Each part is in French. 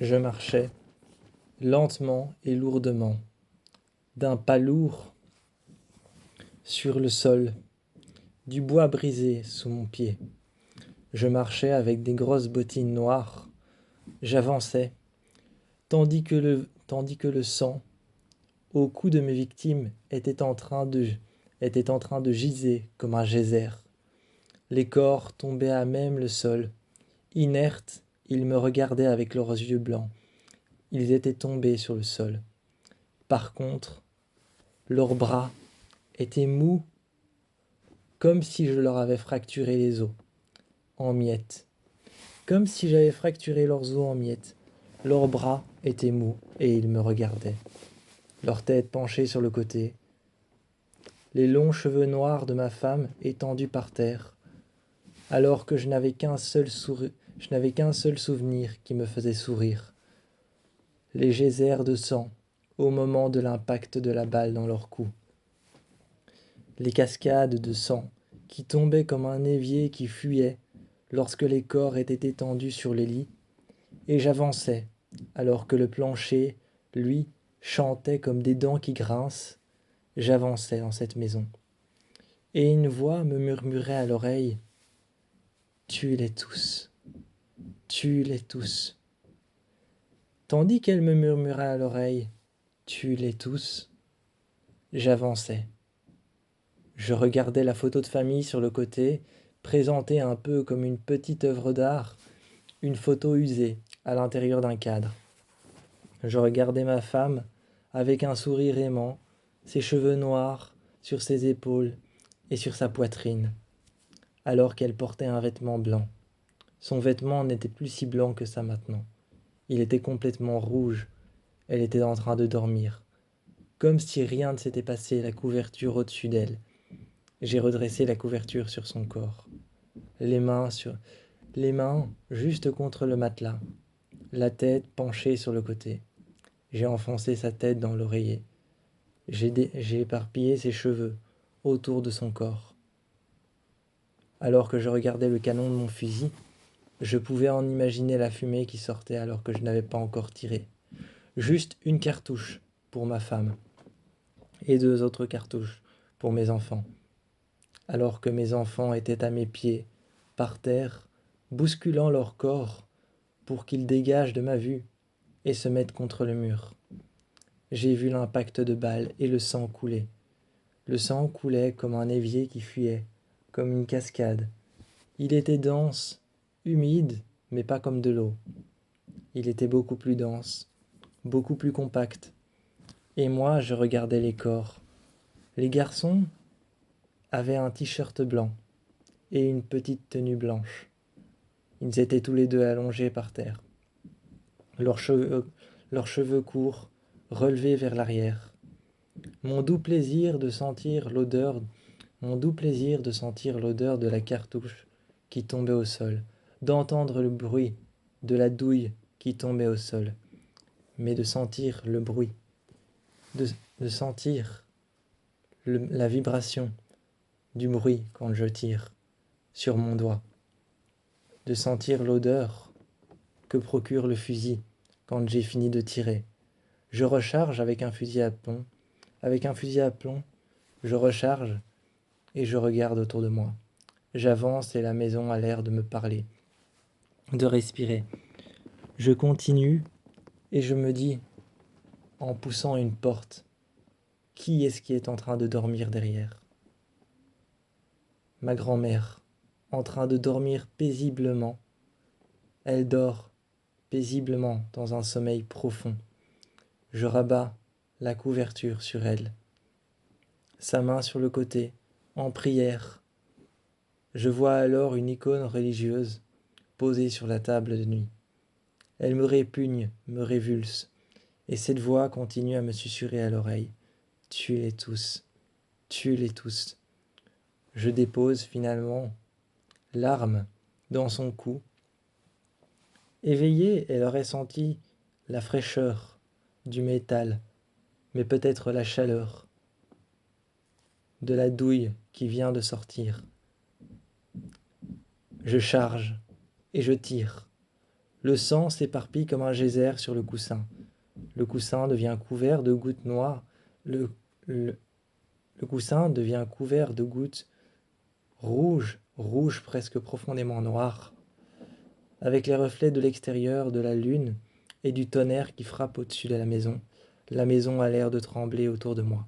Je marchais, lentement et lourdement, d'un pas lourd sur le sol, du bois brisé sous mon pied. Je marchais avec des grosses bottines noires. J'avançais, tandis que le sang, au cou de mes victimes, était en train de giser comme un geyser. Les corps tombaient à même le sol. Inertes, ils me regardaient avec leurs yeux blancs. Ils étaient tombés sur le sol. Par contre, leurs bras étaient mous comme si je leur avais fracturé les os en miettes. Comme si j'avais fracturé leurs os en miettes. Leurs bras étaient mous et ils me regardaient. Leur tête penchée sur le côté. Les longs cheveux noirs de ma femme étendus par terre. Alors que je n'avais qu'un seul souvenir qui me faisait sourire. Les geysers de sang au moment de l'impact de la balle dans leur cou. Les cascades de sang qui tombaient comme un évier qui fuyait lorsque les corps étaient étendus sur les lits, et j'avançais, alors que le plancher, lui, chantait comme des dents qui grincent. J'avançais dans cette maison. Et une voix me murmurait à l'oreille, « Tue-les tous, tue-les tous. » Tandis qu'elle me murmurait à l'oreille, « Tue-les tous », j'avançais. Je regardais la photo de famille sur le côté, présentée un peu comme une petite œuvre d'art, une photo usée à l'intérieur d'un cadre. Je regardais ma femme avec un sourire aimant, ses cheveux noirs sur ses épaules et sur sa poitrine, alors qu'elle portait un vêtement blanc. Son vêtement n'était plus si blanc que ça maintenant. Il était complètement rouge. Elle était en train de dormir. Comme si rien ne s'était passé, la couverture au-dessus d'elle. J'ai redressé la couverture sur son corps. Les mains juste contre le matelas. La tête penchée sur le côté. J'ai enfoncé sa tête dans l'oreiller. J'ai éparpillé ses cheveux autour de son corps. Alors que je regardais le canon de mon fusil, je pouvais en imaginer la fumée qui sortait alors que je n'avais pas encore tiré. Juste une cartouche pour ma femme et 2 autres cartouches pour mes enfants. Alors que mes enfants étaient à mes pieds, par terre, bousculant leur corps pour qu'ils dégagent de ma vue et se mettent contre le mur. J'ai vu l'impact de balles et le sang couler. Le sang coulait comme un évier qui fuyait, comme une cascade. Il était dense, humide, mais pas comme de l'eau. Il était beaucoup plus dense, beaucoup plus compact. Et moi, je regardais les corps. Les garçons avaient un t-shirt blanc et une petite tenue blanche. Ils étaient tous les deux allongés par terre. Leurs cheveux courts, relevés vers l'arrière. Mon doux plaisir de sentir l'odeur de la cartouche qui tombait au sol, d'entendre le bruit de la douille qui tombait au sol, mais de sentir le bruit, de sentir la vibration du bruit quand je tire sur mon doigt, de sentir l'odeur que procure le fusil quand j'ai fini de tirer. Je recharge avec un fusil à plomb. Avec un fusil à plomb, je recharge et je regarde autour de moi. J'avance et la maison a l'air de me parler, de respirer. Je continue et je me dis, en poussant une porte, qui est-ce qui est en train de dormir derrière ? Ma grand-mère, en train de dormir paisiblement. Elle dort paisiblement dans un sommeil profond. Je rabats la couverture sur elle. Sa main sur le côté, en prière. Je vois alors une icône religieuse posée sur la table de nuit. Elle me répugne, me révulse, et cette voix continue à me susurrer à l'oreille. Tue-les tous, tue-les tous. Je dépose finalement l'arme dans son cou. Éveillée, elle aurait senti la fraîcheur du métal, mais peut-être la chaleur de la douille qui vient de sortir. Je charge et je tire. Le sang s'éparpille comme un geyser sur le coussin. Le coussin devient couvert de gouttes noires. Le, le, le coussin devient couvert de gouttes rouges, rouges presque profondément noires, avec les reflets de l'extérieur de la lune et du tonnerre qui frappe au-dessus de la maison. La maison a l'air de trembler autour de moi.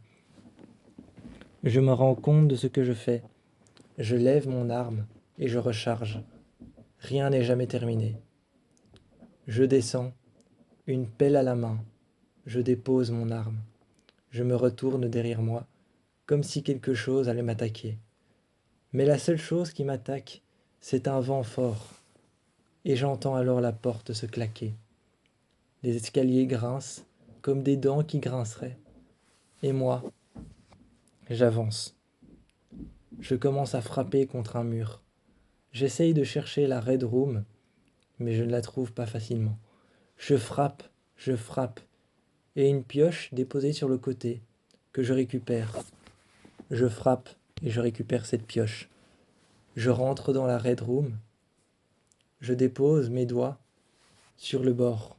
Je me rends compte de ce que je fais. Je lève mon arme et je recharge. Rien n'est jamais terminé. Je descends, une pelle à la main. Je dépose mon arme. Je me retourne derrière moi, comme si quelque chose allait m'attaquer. Mais la seule chose qui m'attaque, c'est un vent fort. Et j'entends alors la porte se claquer. Les escaliers grincent, comme des dents qui grinceraient. Et moi, j'avance. Je commence à frapper contre un mur. J'essaye de chercher la Red Room, mais je ne la trouve pas facilement. Je frappe, et une pioche déposée sur le côté, que je récupère. Je frappe et je récupère cette pioche. Je rentre dans la Red Room. Je dépose mes doigts sur le bord.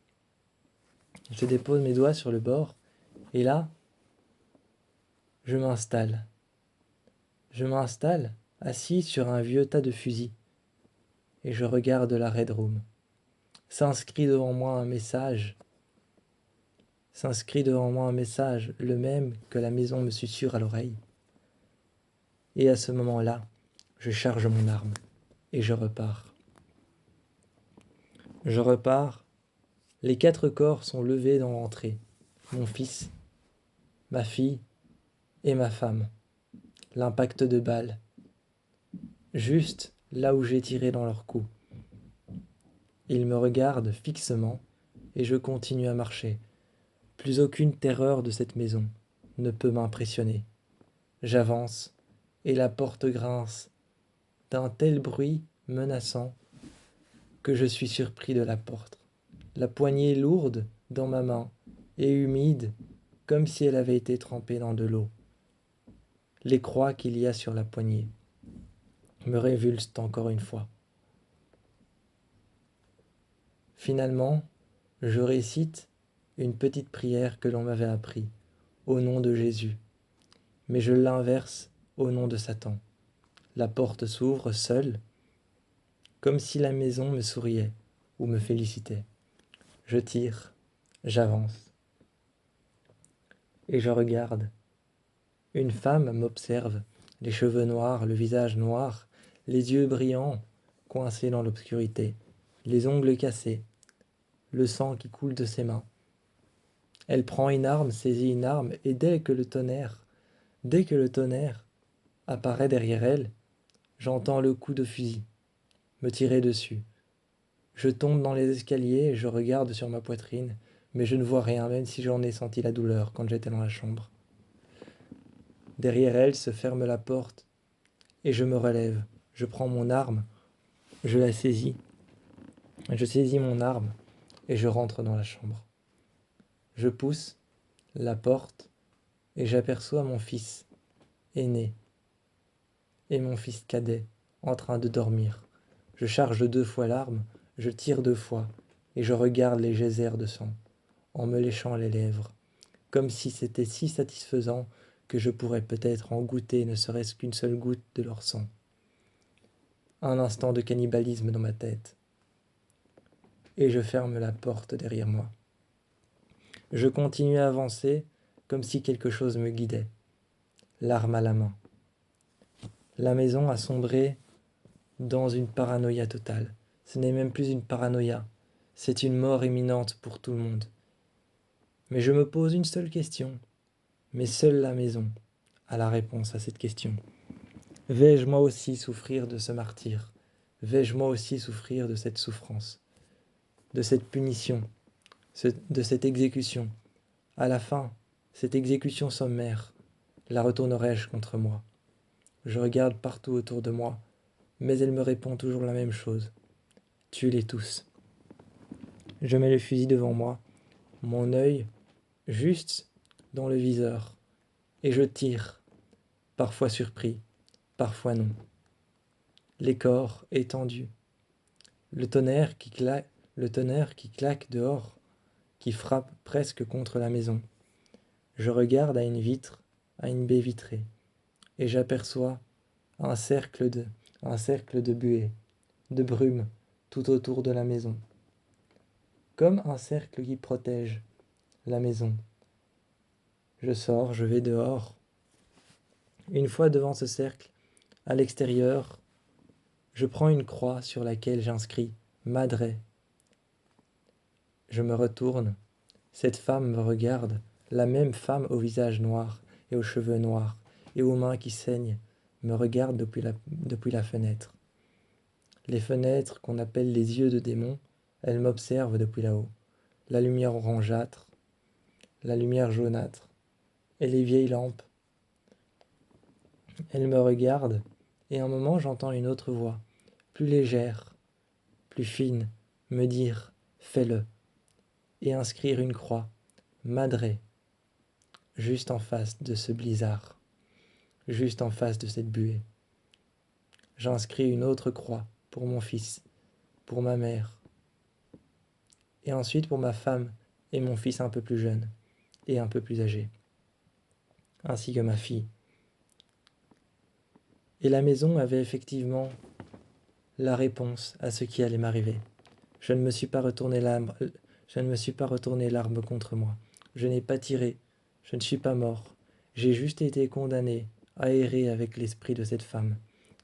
Je dépose mes doigts sur le bord, et là, je m'installe. Je m'installe, assis sur un vieux tas de fusils, et je regarde la Red Room. S'inscrit devant moi un message. S'inscrit devant moi un message, le même que la maison me susurre à l'oreille. Et à ce moment-là, je charge mon arme, et je repars. Je repars. Les 4 corps sont levés dans l'entrée. Mon fils, ma fille et ma femme. L'impact de balles. Juste là où j'ai tiré dans leur cou. Ils me regardent fixement et je continue à marcher. Plus aucune terreur de cette maison ne peut m'impressionner. J'avance et la porte grince d'un tel bruit menaçant que je suis surpris de la porte. La poignée lourde dans ma main et humide comme si elle avait été trempée dans de l'eau. Les croix qu'il y a sur la poignée me révulsent encore une fois. Finalement, je récite une petite prière que l'on m'avait appris, au nom de Jésus, mais je l'inverse au nom de Satan. La porte s'ouvre seule, comme si la maison me souriait ou me félicitait. Je tire, j'avance, et je regarde. Une femme m'observe, les cheveux noirs, le visage noir, les yeux brillants, coincés dans l'obscurité, les ongles cassés, le sang qui coule de ses mains. Elle prend une arme, saisit une arme, et dès que le tonnerre apparaît derrière elle, j'entends le coup de fusil me tirer dessus. Je tombe dans les escaliers et je regarde sur ma poitrine, mais je ne vois rien, même si j'en ai senti la douleur quand j'étais dans la chambre. Derrière elle se ferme la porte, et je me relève. Je prends mon arme, je la saisis. Je saisis mon arme, et je rentre dans la chambre. Je pousse la porte, et j'aperçois mon fils aîné et mon fils cadet en train de dormir. Je charge 2 fois l'arme, je tire 2 fois, et je regarde les geysers de sang, en me léchant les lèvres, comme si c'était si satisfaisant que je pourrais peut-être en goûter ne serait-ce qu'une seule goutte de leur sang. Un instant de cannibalisme dans ma tête, et je ferme la porte derrière moi. Je continue à avancer comme si quelque chose me guidait, l'arme à la main. La maison a sombré dans une paranoïa totale. Ce n'est même plus une paranoïa, c'est une mort imminente pour tout le monde. Mais je me pose une seule question, mais seule la maison a la réponse à cette question. Vais-je moi aussi souffrir de ce martyre? Vais-je moi aussi souffrir de cette souffrance, de cette punition, de cette exécution? À la fin, cette exécution sommaire, la retournerai-je contre moi? Je regarde partout autour de moi, mais elle me répond toujours la même chose. Tue-les tous. Je mets le fusil devant moi, mon œil juste dans le viseur, et je tire, parfois surpris, parfois non. Les corps étendus, le tonnerre qui le tonnerre qui claque dehors, qui frappe presque contre la maison. Je regarde à une vitre, à une baie vitrée, et j'aperçois un cercle de buée, de brume, tout autour de la maison. Comme un cercle qui protège la maison. Je sors, je vais dehors. Une fois devant ce cercle, à l'extérieur, je prends une croix sur laquelle j'inscris « Madre ». Je me retourne. Cette femme me regarde, la même femme au visage noir et aux cheveux noirs et aux mains qui saignent, me regarde depuis la fenêtre. Les fenêtres qu'on appelle les yeux de démon, elles m'observent depuis là-haut. La lumière orangeâtre, la lumière jaunâtre et les vieilles lampes. Elles me regardent et un moment j'entends une autre voix, plus légère, plus fine, me dire « fais-le » et inscrire une croix, Madre, juste en face de ce blizzard, juste en face de cette buée. J'inscris une autre croix pour mon fils, pour ma mère, et ensuite pour ma femme et mon fils un peu plus jeune et un peu plus âgé, ainsi que ma fille. Et la maison avait effectivement la réponse à ce qui allait m'arriver. Je ne me suis pas retourné l'arme contre moi. Je n'ai pas tiré, je ne suis pas mort. J'ai juste été condamné à errer avec l'esprit de cette femme,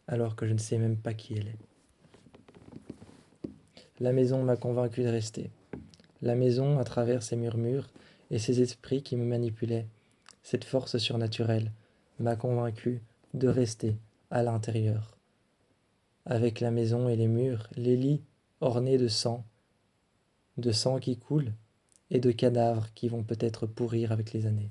alors que je ne sais même pas qui elle est. La maison m'a convaincu de rester. La maison, à travers ses murmures et ses esprits qui me manipulaient, cette force surnaturelle, m'a convaincu de rester à l'intérieur. Avec la maison et les murs, les lits ornés de sang qui coule et de cadavres qui vont peut-être pourrir avec les années.